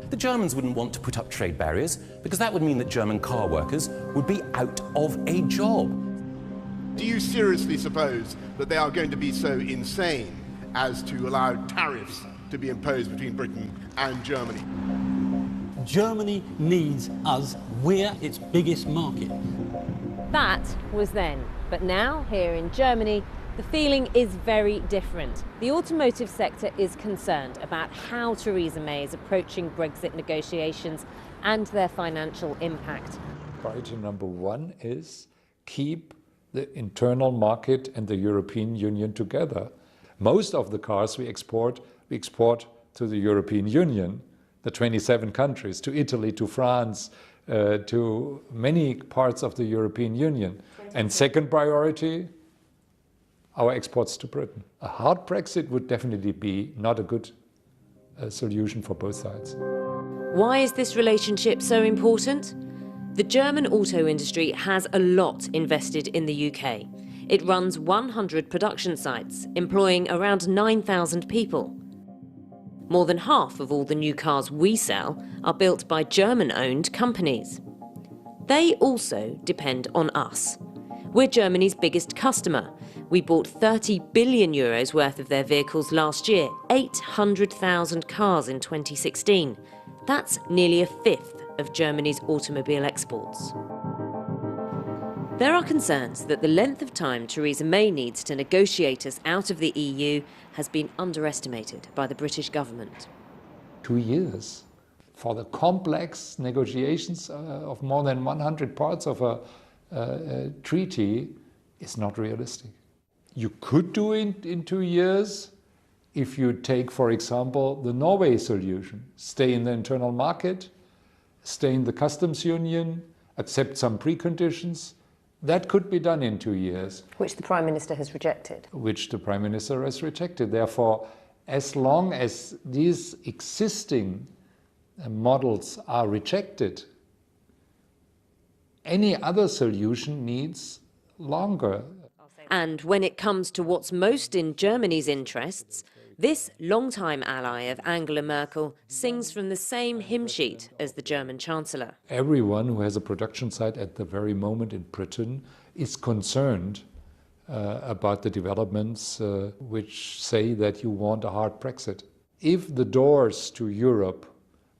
The Germans wouldn't want to put up trade barriers because that would mean that German car workers would be out of a job. Do you seriously suppose that they are going to be so insane as to allow tariffs to be imposed between Britain and Germany? Germany needs us. We're its biggest market. That was then. But now, here in Germany, the feeling is very different. The automotive sector is concerned about how Theresa May is approaching Brexit negotiations and their financial impact. Priority number one is keep the internal market and the European Union together. Most of the cars we export to the European Union, the 27 countries, to Italy, to France, to many parts of the European Union. And second priority, our exports to Britain. A hard Brexit would definitely be not a good solution for both sides. Why is this relationship so important? The German auto industry has a lot invested in the UK. It runs 100 production sites, employing around 9,000 people. More than half of all the new cars we sell are built by German-owned companies. They also depend on us. We're Germany's biggest customer. We bought 30 billion euros worth of their vehicles last year, 800,000 cars in 2016. That's nearly a fifth of Germany's automobile exports. There are concerns that the length of time Theresa May needs to negotiate us out of the EU has been underestimated by the British government. 2 years for the complex negotiations of more than 100 parts of a treaty is not realistic. You could do it in 2 years if you take, for example, the Norway solution. Stay in the internal market, stay in the customs union, accept some preconditions. That could be done in 2 years. Which the Prime Minister has rejected. Which the Prime Minister has rejected. Therefore, as long as these existing models are rejected, any other solution needs longer. And when it comes to what's most in Germany's interests, this longtime ally of Angela Merkel sings from the same hymn sheet as the German Chancellor. Everyone who has a production site at the very moment in Britain is concerned about the developments which say that you want a hard Brexit. If the doors to Europe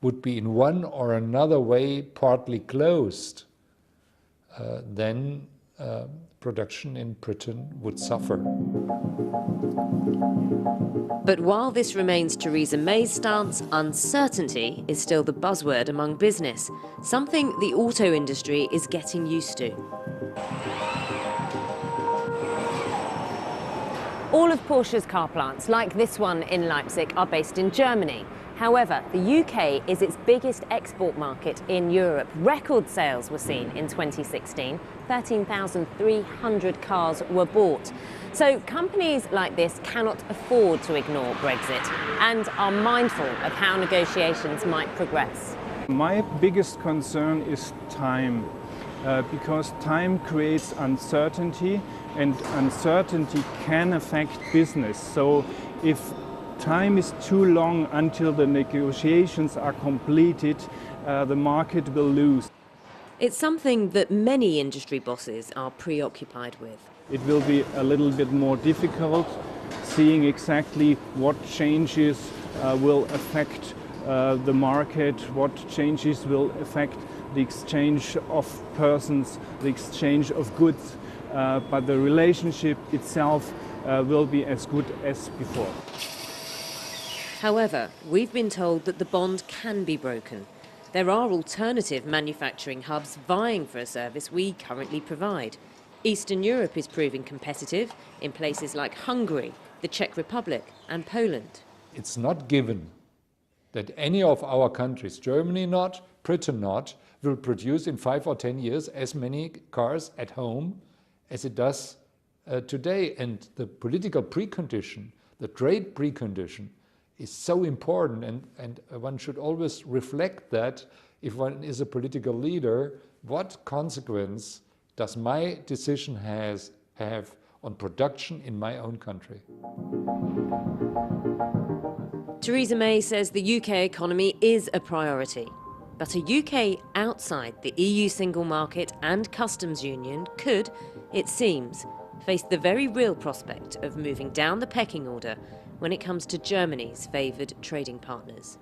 would be in one or another way partly closed, then production in Britain would suffer. But while this remains Theresa May's stance, uncertainty is still the buzzword among business, something the auto industry is getting used to. All of Porsche's car plants, like this one in Leipzig, are based in Germany. However, the UK is its biggest export market in Europe. Record sales were seen in 2016. 13,300 cars were bought. So companies like this cannot afford to ignore Brexit and are mindful of how negotiations might progress. My biggest concern is time, because time creates uncertainty, and uncertainty can affect business. So if time is too long until the negotiations are completed, the market will lose. It's something that many industry bosses are preoccupied with. It will be a little bit more difficult seeing exactly what changes will affect the market, what changes will affect the exchange of persons, the exchange of goods, but the relationship itself will be as good as before. However, we've been told that the bond can be broken. There are alternative manufacturing hubs vying for a service we currently provide. Eastern Europe is proving competitive in places like Hungary, the Czech Republic and Poland. It's not given that any of our countries, Germany not, Britain not, will produce in 5 or 10 years as many cars at home as it does today. And the political precondition, the trade precondition, is so important, and one should always reflect that if one is a political leader, what consequence does my decision have on production in my own country? Theresa May says the UK economy is a priority, but a UK outside the EU single market and customs union could, it seems, face the very real prospect of moving down the pecking order when it comes to Germany's favoured trading partners.